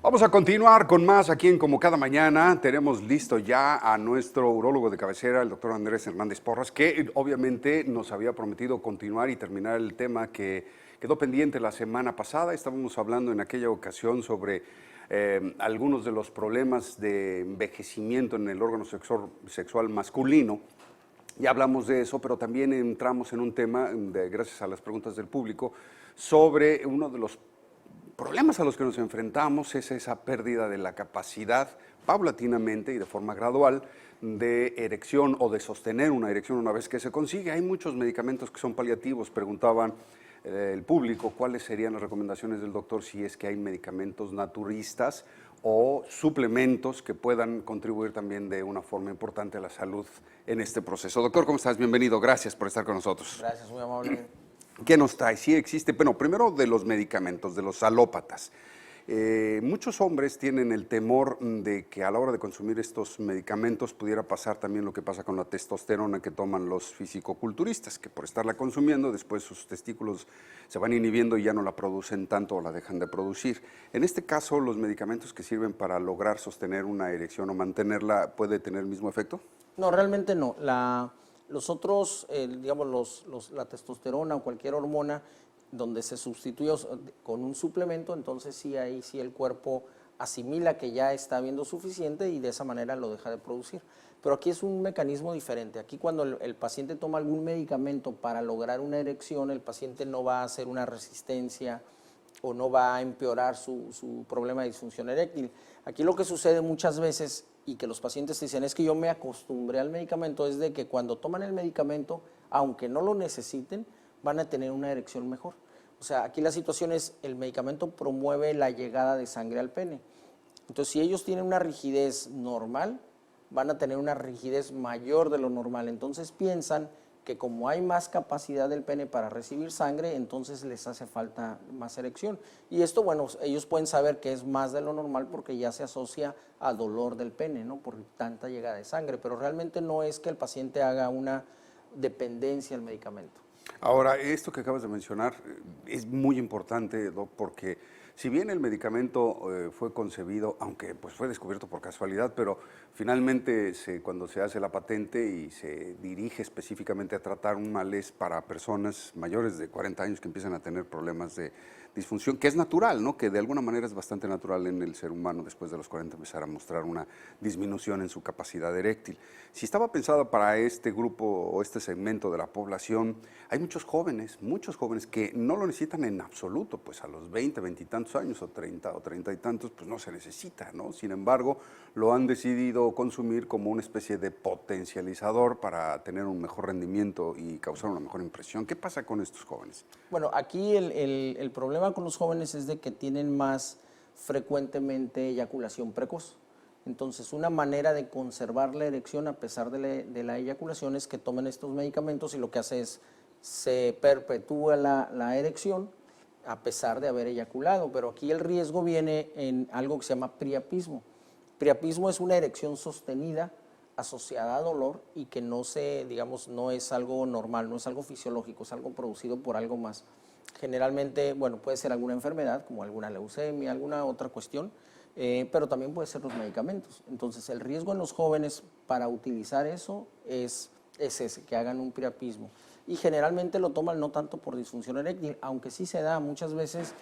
Vamos a continuar con más aquí en Como Cada Mañana. Tenemos listo ya a nuestro urólogo de cabecera, el doctor Andrés Hernández Porras, que obviamente nos había prometido continuar y terminar el tema que quedó pendiente la semana pasada. Estábamos hablando en aquella ocasión sobre algunos de los problemas de envejecimiento en el órgano sexual masculino. Ya hablamos de eso, pero también entramos en un tema, gracias a las preguntas del público, sobre uno de los problemas a los que nos enfrentamos es esa pérdida de la capacidad paulatinamente y de forma gradual de erección o de sostener una erección una vez que se consigue. Hay muchos medicamentos que son paliativos. Preguntaban el público cuáles serían las recomendaciones del doctor si es que hay medicamentos naturistas o suplementos que puedan contribuir también de una forma importante a la salud en este proceso. Doctor, ¿cómo estás? Bienvenido. Gracias por estar con nosotros. Gracias, muy amable. ¿Qué nos trae? Sí existe, bueno, primero de los medicamentos, de los alópatas. Muchos hombres tienen el temor de que a la hora de consumir estos medicamentos pudiera pasar también lo que pasa con la testosterona que toman los fisicoculturistas, que por estarla consumiendo después sus testículos se van inhibiendo y ya no la producen tanto o la dejan de producir. En este caso, ¿los medicamentos que sirven para lograr sostener una erección o mantenerla puede tener el mismo efecto? No, realmente no. Los otros, digamos, la testosterona o cualquier hormona donde se sustituye con un suplemento, entonces sí, ahí sí el cuerpo asimila que ya está habiendo suficiente y de esa manera lo deja de producir. Pero aquí es un mecanismo diferente. Aquí cuando el paciente toma algún medicamento para lograr una erección, el paciente no va a hacer una resistencia o no va a empeorar su problema de disfunción eréctil. Aquí lo que sucede muchas veces y que los pacientes dicen es que yo me acostumbré al medicamento, es de que cuando toman el medicamento, aunque no lo necesiten, van a tener una erección mejor. O sea, aquí la situación es, el medicamento promueve la llegada de sangre al pene. Entonces, si ellos tienen una rigidez normal, van a tener una rigidez mayor de lo normal. Entonces piensan que como hay más capacidad del pene para recibir sangre, entonces les hace falta más erección. Y esto, bueno, ellos pueden saber que es más de lo normal porque ya se asocia a dolor del pene, ¿no? Por tanta llegada de sangre, pero realmente no es que el paciente haga una dependencia al medicamento. Ahora, esto que acabas de mencionar es muy importante, Doc, porque si bien el medicamento fue concebido, aunque pues fue descubierto por casualidad, pero finalmente cuando se hace la patente y se dirige específicamente a tratar un malés para personas mayores de 40 años que empiezan a tener problemas de disfunción, que es natural, ¿no? Que de alguna manera es bastante natural en el ser humano después de los 40 empezar a mostrar una disminución en su capacidad eréctil. Si estaba pensado para este grupo o este segmento de la población, hay muchos jóvenes que no lo necesitan en absoluto, pues a los 20, 20 y tantos años o 30 o 30 y tantos, pues no se necesita, ¿no? Sin embargo, lo han decidido consumir como una especie de potencializador para tener un mejor rendimiento y causar una mejor impresión. ¿Qué pasa con estos jóvenes? Bueno, aquí el problema con los jóvenes es de que tienen más frecuentemente eyaculación precoz. Entonces, una manera de conservar la erección a pesar de la eyaculación es que tomen estos medicamentos y lo que hace es se perpetúa la erección a pesar de haber eyaculado. Pero aquí el riesgo viene en algo que se llama priapismo. Priapismo es una erección sostenida asociada a dolor y que no no es algo normal, no es algo fisiológico, es algo producido por algo más. Generalmente, bueno, puede ser alguna enfermedad, como alguna leucemia, alguna otra cuestión, pero también puede ser los medicamentos. Entonces, el riesgo en los jóvenes para utilizar eso es ese, que hagan un priapismo. Y generalmente lo toman no tanto por disfunción eréctil, aunque sí se da muchas veces,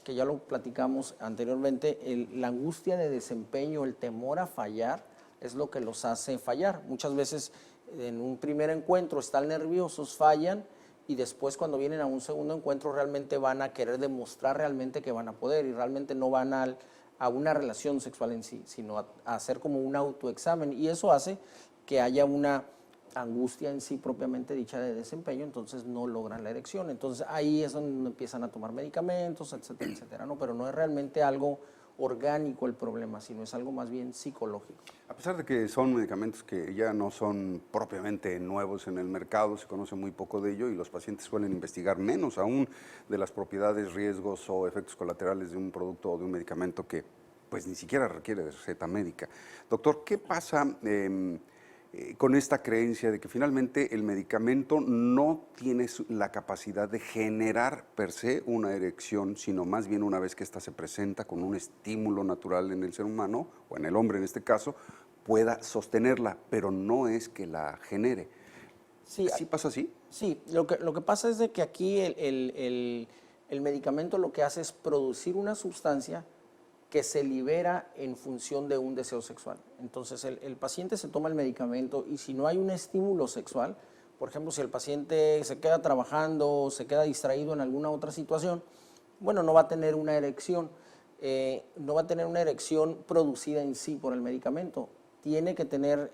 que ya lo platicamos anteriormente, la angustia de desempeño, el temor a fallar, es lo que los hace fallar. Muchas veces en un primer encuentro están nerviosos, fallan, y después cuando vienen a un segundo encuentro realmente van a querer demostrar realmente que van a poder y realmente no van a una relación sexual en sí, sino a hacer como un autoexamen, y eso hace que haya una angustia en sí propiamente dicha de desempeño, entonces no logran la erección. Entonces ahí es donde empiezan a tomar medicamentos, etcétera, etcétera, ¿no? Pero no es realmente algo orgánico el problema, sino es algo más bien psicológico. A pesar de que son medicamentos que ya no son propiamente nuevos en el mercado, se conoce muy poco de ello y los pacientes suelen investigar menos aún de las propiedades, riesgos o efectos colaterales de un producto o de un medicamento que pues ni siquiera requiere de receta médica. Doctor, ¿qué pasa con esta creencia de que finalmente el medicamento no tiene la capacidad de generar per se una erección, sino más bien una vez que ésta se presenta con un estímulo natural en el ser humano, o en el hombre en este caso, pueda sostenerla, pero no es que la genere. Sí, ¿Sí pasa así? sí, lo que pasa es de que aquí el medicamento lo que hace es producir una sustancia que se libera en función de un deseo sexual. Entonces el paciente se toma el medicamento y si no hay un estímulo sexual, por ejemplo, si el paciente se queda trabajando, se queda distraído en alguna otra situación, bueno, no va a tener una erección, no va a tener una erección producida en sí por el medicamento. Tiene que tener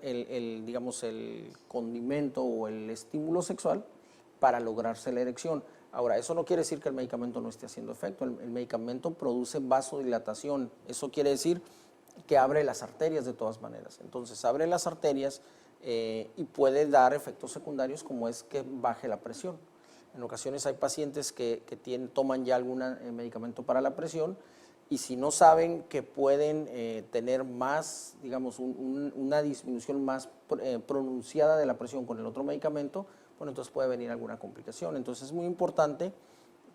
digamos, el condimento o el estímulo sexual para lograrse la erección. Ahora, eso no quiere decir que el medicamento no esté haciendo efecto. El medicamento produce vasodilatación. Eso quiere decir que abre las arterias de todas maneras. Entonces, abre las arterias y puede dar efectos secundarios como es que baje la presión. En ocasiones hay pacientes que toman ya algún medicamento para la presión y si no saben que pueden tener más, digamos, una disminución más pronunciada de la presión con el otro medicamento, bueno, entonces puede venir alguna complicación. Entonces es muy importante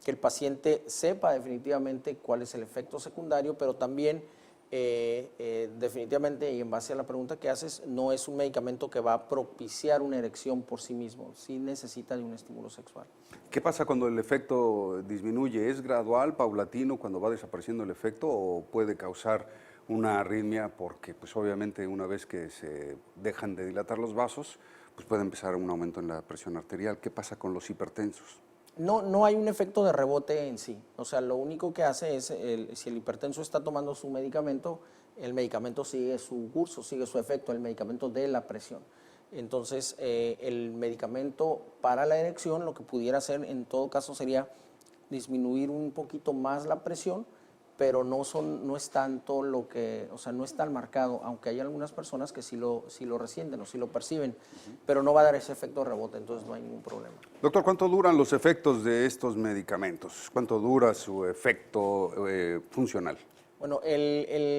que el paciente sepa definitivamente cuál es el efecto secundario, pero también definitivamente, y en base a la pregunta que haces, no es un medicamento que va a propiciar una erección por sí mismo, sí necesita de un estímulo sexual. ¿Qué pasa cuando el efecto disminuye? ¿Es gradual, paulatino, cuando va desapareciendo el efecto o puede causar una arritmia? Porque pues obviamente una vez que se dejan de dilatar los vasos, pues puede empezar un aumento en la presión arterial. ¿Qué pasa con los hipertensos? No hay un efecto de rebote en sí. O sea, lo único que hace es, si el hipertenso está tomando su medicamento, el medicamento sigue su curso, sigue su efecto, el medicamento de la presión. Entonces, el medicamento para la erección, lo que pudiera hacer en todo caso sería disminuir un poquito más la presión, pero no es tanto lo que, o sea, no es tan marcado, aunque hay algunas personas que sí lo resienten o sí lo perciben, pero no va a dar ese efecto de rebote, entonces no hay ningún problema. Doctor, ¿cuánto duran los efectos de estos medicamentos? ¿Cuánto dura su efecto funcional? Bueno,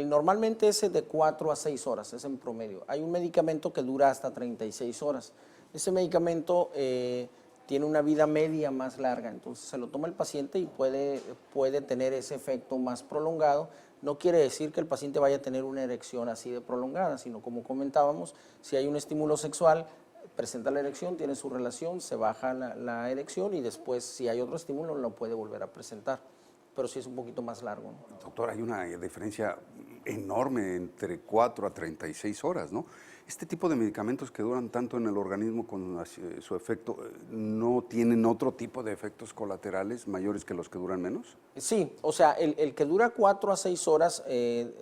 normalmente es de 4 a 6 horas, es en promedio. Hay un medicamento que dura hasta 36 horas. Ese medicamento tiene una vida media más larga, entonces se lo toma el paciente y puede tener ese efecto más prolongado. No quiere decir que el paciente vaya a tener una erección así de prolongada, sino como comentábamos, si hay un estímulo sexual, presenta la erección, tiene su relación, se baja la erección y después si hay otro estímulo lo puede volver a presentar, pero sí es un poquito más largo, ¿no? Doctor, hay una diferencia enorme entre 4 a 36 horas, ¿no? Este tipo de medicamentos que duran tanto en el organismo con su efecto, ¿no tienen otro tipo de efectos colaterales mayores que los que duran menos? Sí, o sea, el que dura 4 a 6 horas,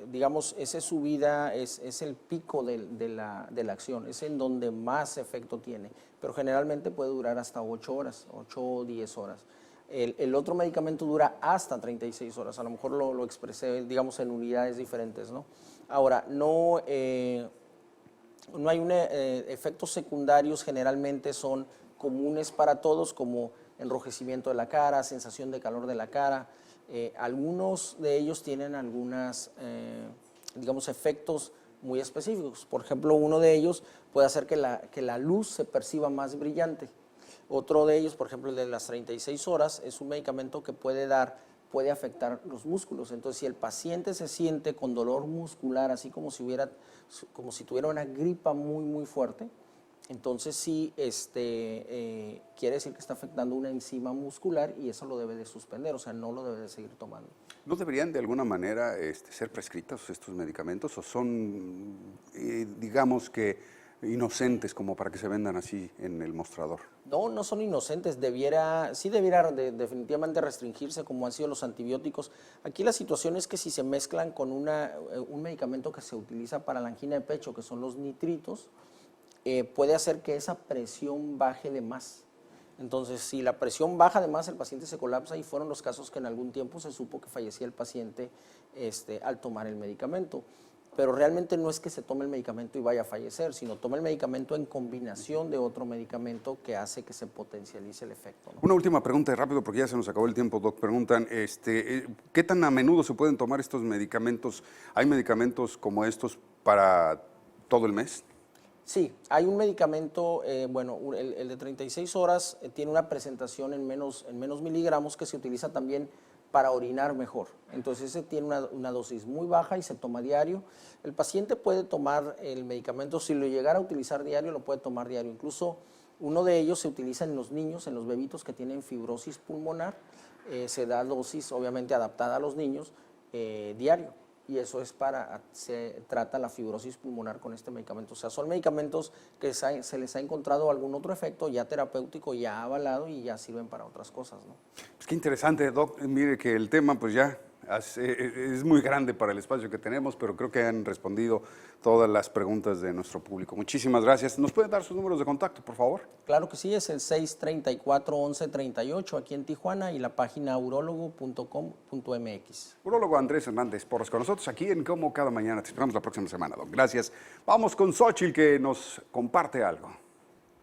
digamos, esa es su vida, es el pico de la acción, es en donde más efecto tiene, pero generalmente puede durar hasta 8 horas, 8 o 10 horas. El otro medicamento dura hasta 36 horas, a lo mejor lo expresé, digamos, en unidades diferentes, ¿no? Ahora, no hay efectos secundarios, generalmente son comunes para todos, como enrojecimiento de la cara, sensación de calor de la cara. Algunos de ellos tienen algunos, digamos, efectos muy específicos. Por ejemplo, uno de ellos puede hacer que la luz se perciba más brillante. Otro de ellos, por ejemplo, el de las 36 horas, es un medicamento que puede afectar los músculos. Entonces, si el paciente se siente con dolor muscular, así como si tuviera una gripa muy, muy fuerte, entonces sí quiere decir que está afectando una enzima muscular y eso lo debe de suspender, o sea, no lo debe de seguir tomando. ¿No deberían de alguna manera ser prescritos estos medicamentos o son, digamos que, inocentes como para que se vendan así en el mostrador? No son inocentes, sí debiera definitivamente restringirse como han sido los antibióticos. Aquí la situación es que si se mezclan con un medicamento que se utiliza para la angina de pecho, que son los nitritos, puede hacer que esa presión baje de más. Entonces, si la presión baja de más, el paciente se colapsa y fueron los casos que en algún tiempo se supo que fallecía el paciente al tomar el medicamento. Pero realmente no es que se tome el medicamento y vaya a fallecer, sino toma el medicamento en combinación de otro medicamento que hace que se potencialice el efecto, ¿no? Una última pregunta rápido porque ya se nos acabó el tiempo, Doc. Preguntan, ¿qué tan a menudo se pueden tomar estos medicamentos? ¿Hay medicamentos como estos para todo el mes? Sí, hay un medicamento, el de 36 horas tiene una presentación en menos miligramos que se utiliza también para orinar mejor. Entonces ese tiene una dosis muy baja y se toma diario. El paciente puede tomar el medicamento, si lo llegara a utilizar diario, lo puede tomar diario. Incluso uno de ellos se utiliza en los niños, en los bebitos que tienen fibrosis pulmonar. Se da dosis obviamente adaptada a los niños diario. Y eso es se trata la fibrosis pulmonar con este medicamento. O sea, son medicamentos que se les ha encontrado algún otro efecto ya terapéutico, ya avalado y ya sirven para otras cosas, ¿no? Pues qué interesante, Doc. Mire que el tema pues ya es muy grande para el espacio que tenemos, pero creo que han respondido todas las preguntas de nuestro público. Muchísimas gracias. ¿Nos pueden dar sus números de contacto, por favor? Claro que sí, es el 634-1138 aquí en Tijuana y la página urologo.com.mx. Urólogo Andrés Hernández Porras con nosotros aquí en Como Cada Mañana. Te esperamos la próxima semana, Doc. Gracias. Vamos con Xochitl que nos comparte algo.